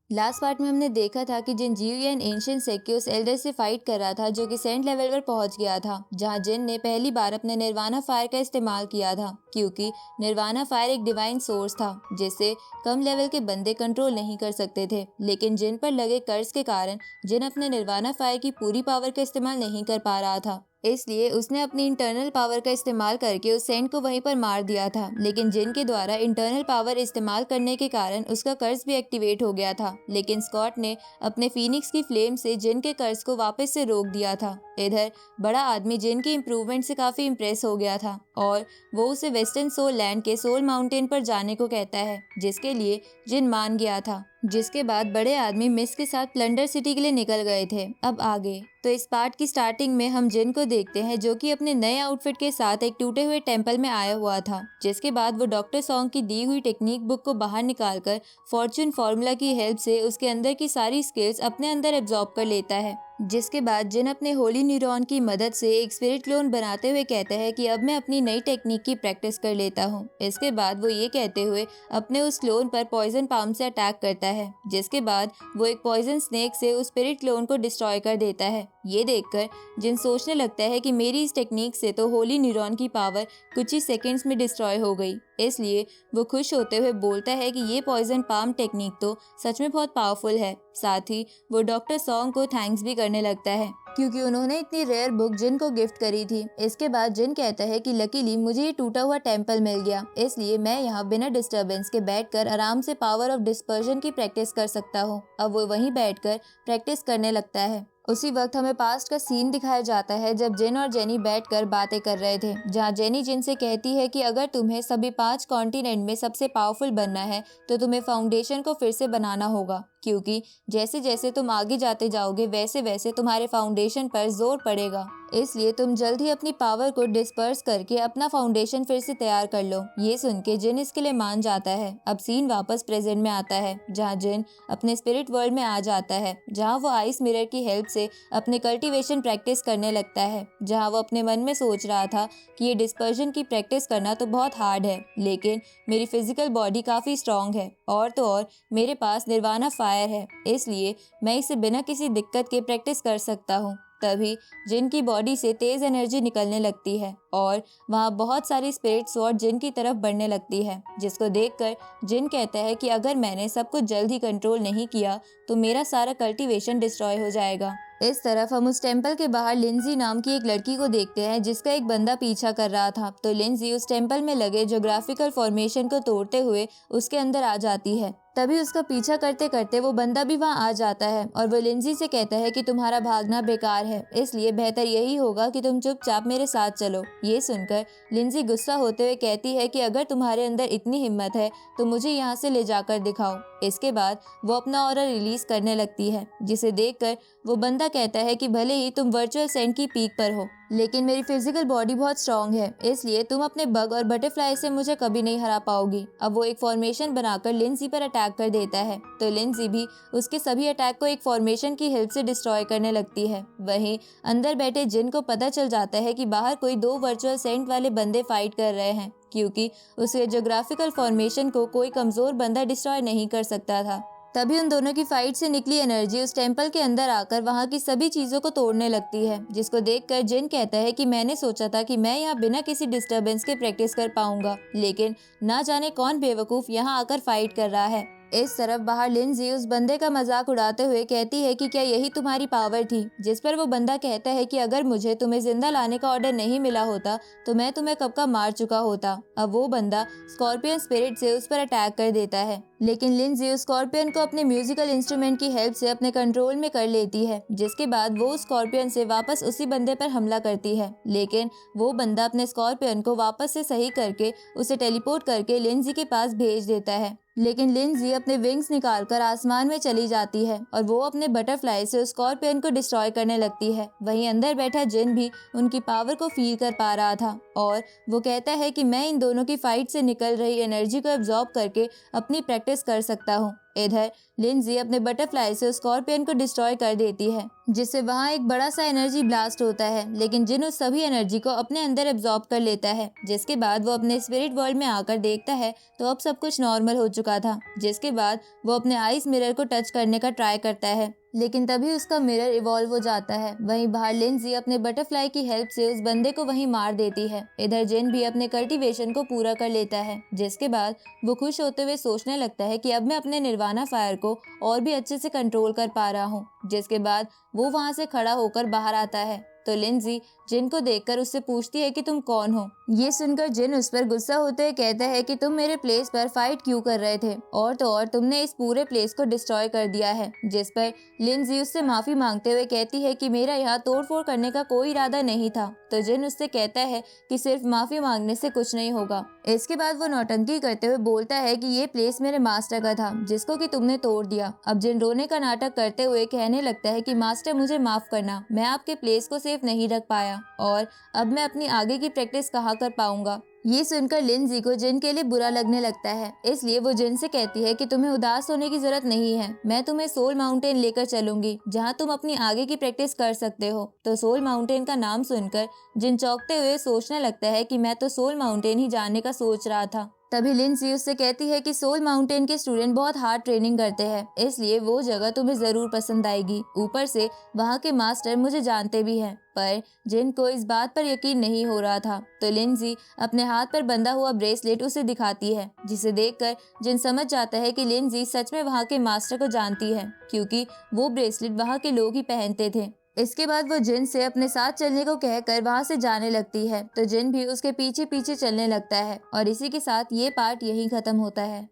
Last part में हमने देखा था कि जिन जियुयन एंशिएंट सेक्यू उस एल्डर से फाइट कर रहा था जो कि सेंट लेवल पर पहुंच गया था, जहां जिन ने पहली बार अपने निर्वाणा फायर का इस्तेमाल किया था, क्योंकि निर्वाणा फायर एक डिवाइन सोर्स था जिसे कम लेवल के बंदे कंट्रोल नहीं कर सकते थे। लेकिन जिन पर लगे कर्ज के कारण जिन अपने निर्वाणा फायर की पूरी पावर का इस्तेमाल नहीं कर पा रहा था, इसलिए उसने अपनी इंटरनल पावर का इस्तेमाल करके उस सेंट को वहीं पर मार दिया था। लेकिन जिन के द्वारा इंटरनल पावर इस्तेमाल करने के कारण उसका कर्ज भी एक्टिवेट हो गया था, लेकिन स्कॉट ने अपने फीनिक्स की फ्लेम से जिन के कर्ज को वापस से रोक दिया था। इधर बड़ा आदमी जिन की इम्प्रूवमेंट से काफी इम्प्रेस हो गया था और वो उसे वेस्टर्न सोल लैंड के सोल माउंटेन पर जाने को कहता है, जिसके लिए जिन मान गया था। जिसके बाद बड़े आदमी मिस के साथ प्लंडर सिटी के लिए निकल गए थे। अब आगे तो इस पार्ट की स्टार्टिंग में हम जिन को देखते हैं जो कि अपने नए आउटफिट के साथ एक टूटे हुए टेंपल में आया हुआ था, जिसके बाद वो डॉक्टर सॉन्ग की दी हुई टेक्निक बुक को बाहर निकालकर फॉर्चून फार्मूला की हेल्प से उसके अंदर की सारी स्किल्स अपने अंदर एब्जॉर्ब कर लेता है। जिसके बाद जिन अपने होली न्यूरॉन की मदद से एक स्पिरिट क्लोन बनाते हुए कहता है कि अब मैं अपनी नई टेक्निक की प्रैक्टिस कर लेता हूँ। इसके बाद वो ये कहते हुए अपने उस क्लोन पर पॉइजन पाम से अटैक करता है, जिसके बाद वो एक पॉइजन स्नेक से उस स्पिरिट क्लोन को डिस्ट्रॉय कर देता है। ये देखकर जिन सोचने लगता है कि मेरी इस टेक्निक से तो होली न्यूरॉन की पावर कुछ ही सेकंड्स में डिस्ट्रॉय हो गई, इसलिए वो खुश होते हुए बोलता है कि ये पॉइजन पाम टेक्निक तो सच में बहुत पावरफुल है। साथ ही वो डॉक्टर सॉन्ग को थैंक्स भी करने लगता है क्योंकि उन्होंने इतनी रेयर बुक जिन को गिफ्ट करी थी। इसके बाद जिन कहता है कि लकीली मुझे ये टूटा हुआ टेंपल मिल गया, इसलिए मैं यहाँ बिना डिस्टरबेंस के बैठकर आराम से पावर ऑफ डिस्पर्जन की प्रैक्टिस कर सकता हूँ। अब वो वहीं बैठकर प्रैक्टिस करने लगता है। उसी वक्त हमें पास्ट का सीन दिखाया जाता है जब जिन और जेनी बैठकर बातें कर रहे थे, जहां जेनी जिन से कहती है कि अगर तुम्हें सभी 5 कॉन्टिनेंट में सबसे पावरफुल बनना है तो तुम्हें फाउंडेशन को फिर से बनाना होगा, क्योंकि जैसे जैसे तुम आगे जाते जाओगे वैसे वैसे तुम्हारे फाउंडेशन पर जोर पड़ेगा, इसलिए तुम जल्द ही अपनी पावर को डिस्पर्स करके अपना फाउंडेशन फिर से तैयार कर लो। ये सुन के जिन इसके लिए मान जाता है। अब सीन वापस प्रेजेंट में आता है जहाँ जिन अपने स्पिरिट वर्ल्ड में आ जाता है, जहाँ वो आइस मिरर की हेल्प से अपने कल्टीवेशन प्रैक्टिस करने लगता है, जहाँ वो अपने मन में सोच रहा था कि ये डिस्पर्जन की प्रैक्टिस करना तो बहुत हार्ड है, लेकिन मेरी फिजिकल बॉडी काफी स्ट्रांग है और तो और मेरे पास निर्वाणा फायर है, इसलिए मैं इसे बिना किसी दिक्कत के प्रैक्टिस कर सकता हूँ। तभी जिन की बॉडी से तेज एनर्जी निकलने लगती है और वहाँ बहुत सारी स्पिरिट स्वॉर्ड जिन की तरफ बढ़ने लगती है, जिसको देखकर जिन कहता है कि अगर मैंने सब कुछ जल्द ही कंट्रोल नहीं किया तो मेरा सारा कल्टीवेशन डिस्ट्रॉय हो जाएगा। इस तरफ हम उस टेंपल के बाहर लिंजी नाम की एक लड़की को देखते हैं जिसका एक बंदा पीछा कर रहा था। तो लिंजी उस टेंपल में लगे ज्योग्राफिकल फॉर्मेशन को तोड़ते हुए उसके अंदर आ जाती है। तभी उसका पीछा करते करते वो बंदा भी वहाँ आ जाता है और वो लिंजी से कहता है कि तुम्हारा भागना बेकार है, इसलिए बेहतर यही होगा कि तुम चुपचाप मेरे साथ चलो। ये सुनकर लिंजी गुस्सा होते हुए कहती है कि अगर तुम्हारे अंदर इतनी हिम्मत है तो मुझे यहाँ से ले जाकर दिखाओ। इसके बाद वो अपना ऑरा रिलीज करने लगती है, जिसे देखकर वो बंदा कहता है कि भले ही तुम वर्चुअल सेंट की पीक पर हो, लेकिन मेरी फिजिकल बॉडी बहुत स्ट्रांग है, इसलिए तुम अपने बग और बटरफ्लाई से मुझे कभी नहीं हरा पाओगी। अब वो एक फॉर्मेशन बनाकर लिंजी पर अटैक कर देता है, तो लिंजी भी उसके सभी अटैक को एक फॉर्मेशन की हेल्प से डिस्ट्रॉय करने लगती है। वहीं अंदर बैठे जिन को पता चल जाता है कि बाहर कोई 2 वर्चुअल सेंट वाले बंदे फाइट कर रहे हैं, क्योंकि उसके ज्योग्राफिकल फॉर्मेशन को कोई कमजोर बंदा डिस्ट्रॉय नहीं कर सकता था। तभी उन दोनों की फाइट से निकली एनर्जी उस टेंपल के अंदर आकर वहां की सभी चीजों को तोड़ने लगती है, जिसको देखकर जिन कहता है कि मैंने सोचा था कि मैं यहाँ बिना किसी डिस्टरबेंस के प्रैक्टिस कर पाऊंगा, लेकिन ना जाने कौन बेवकूफ यहाँ आकर फाइट कर रहा है। इस तरफ बाहर लिंजी उस बंदे का मजाक उड़ाते हुए कहती है कि क्या यही तुम्हारी पावर थी, जिस पर वो बंदा कहता है कि अगर मुझे तुम्हें जिंदा लाने का ऑर्डर नहीं मिला होता तो मैं तुम्हें कब का मार चुका होता। अब वो बंदा स्कॉर्पियन स्पिरिट से उस पर अटैक कर देता है, लेकिन लिंजी उस स्कॉर्पियन को अपने म्यूजिकल इंस्ट्रूमेंट की हेल्प से अपने कंट्रोल में कर लेती है, जिसके बाद वो स्कॉर्पियन से वापस उसी बंदे पर हमला करती है, लेकिन वो बंदा अपने स्कॉर्पियन को वापस से सही करके उसे टेलीपोर्ट करके लिंजी के पास भेज देता है। लेकिन लिंजी अपने विंग्स निकालकर आसमान में चली जाती है और वो अपने बटरफ्लाई से उस स्कॉर्पियन को डिस्ट्रॉय करने लगती है। वहीं अंदर बैठा जिन भी उनकी पावर को फील कर पा रहा था और वो कहता है कि मैं इन दोनों की फाइट से निकल रही एनर्जी को एब्जॉर्ब करके अपनी प्रैक्टिस प्रैक्टिस कर सकता हूँ। इधर लिंजी अपने बटरफ्लाई से स्कॉर्पियन को डिस्ट्रॉय कर देती है, जिससे वहाँ एक बड़ा सा एनर्जी ब्लास्ट होता है, लेकिन जिन उस सभी एनर्जी को अपने अंदर एब्जॉर्ब कर लेता है। जिसके बाद वो अपने स्पिरिट वर्ल्ड में आकर देखता है तो अब सब कुछ नॉर्मल हो चुका था। जिसके बाद वो अपने आइस मिरर को टच करने का ट्राई करता है, लेकिन तभी उसका मिरर इवॉल्व हो जाता है। वहीं बाहर लिंजी अपने बटरफ्लाई की हेल्प से उस बंदे को वहीं मार देती है। इधर जिन भी अपने कल्टीवेशन को पूरा कर लेता है, जिसके बाद वो खुश होते हुए सोचने लगता है कि अब मैं अपने निर्वाणा फायर को और भी अच्छे से कंट्रोल कर पा रहा हूँ। जिसके बाद वो वहाँ से खड़ा होकर बाहर आता है तो लिंजी जिन को देखकर उससे पूछती है कि तुम कौन हो। ये सुनकर जिन उस पर गुस्सा होते हुए कहता है कि तुम मेरे प्लेस पर फाइट क्यों कर रहे थे, और तो और तुमने इस पूरे प्लेस को डिस्ट्रॉय कर दिया है। जिस पर लिंजी उससे माफी मांगते हुए कहती है कि मेरा यहाँ तोड़फोड़ करने का कोई इरादा नहीं था। तो जिन उससे कहता है कि सिर्फ माफी मांगने से कुछ नहीं होगा। इसके बाद वो नौटंकी करते हुए बोलता है कि ये प्लेस मेरे मास्टर का था, जिसको कि तुमने तोड़ दिया। अब जिन रोने का नाटक करते हुए कहने लगता है कि मास्टर मुझे माफ करना, मैं आपके प्लेस को सेफ नहीं रख पाया और अब मैं अपनी आगे की प्रैक्टिस कहाँ कर पाऊंगा। ये सुनकर लिंजी को जिन के लिए बुरा लगने लगता है, इसलिए वो जिन से कहती है कि तुम्हें उदास होने की जरूरत नहीं है, मैं तुम्हें सोल माउंटेन लेकर चलूंगी जहाँ तुम अपनी आगे की प्रैक्टिस कर सकते हो। तो सोल माउंटेन का नाम सुनकर जिन चौंकते हुए सोचने लगता है कि मैं तो सोल माउंटेन ही जाने का सोच रहा था। तभी लिंजी उससे कहती है कि सोल माउंटेन के स्टूडेंट बहुत हार्ड ट्रेनिंग करते हैं, इसलिए वो जगह तुम्हें जरूर पसंद आएगी। ऊपर से वहाँ के मास्टर मुझे जानते भी हैं। पर जिन को इस बात पर यकीन नहीं हो रहा था, तो लिंजी अपने हाथ पर बंधा हुआ ब्रेसलेट उसे दिखाती है, जिसे देखकर जिन समझ जाता है कि लिंजी सच में वहाँ के मास्टर को जानती है, क्योंकि वो ब्रेसलेट वहाँ के लोग ही पहनते थे। इसके बाद वो जिन से अपने साथ चलने को कहकर वहाँ से जाने लगती है, तो जिन भी उसके पीछे पीछे चलने लगता है। और इसी के साथ ये पार्ट यहीं खत्म होता है।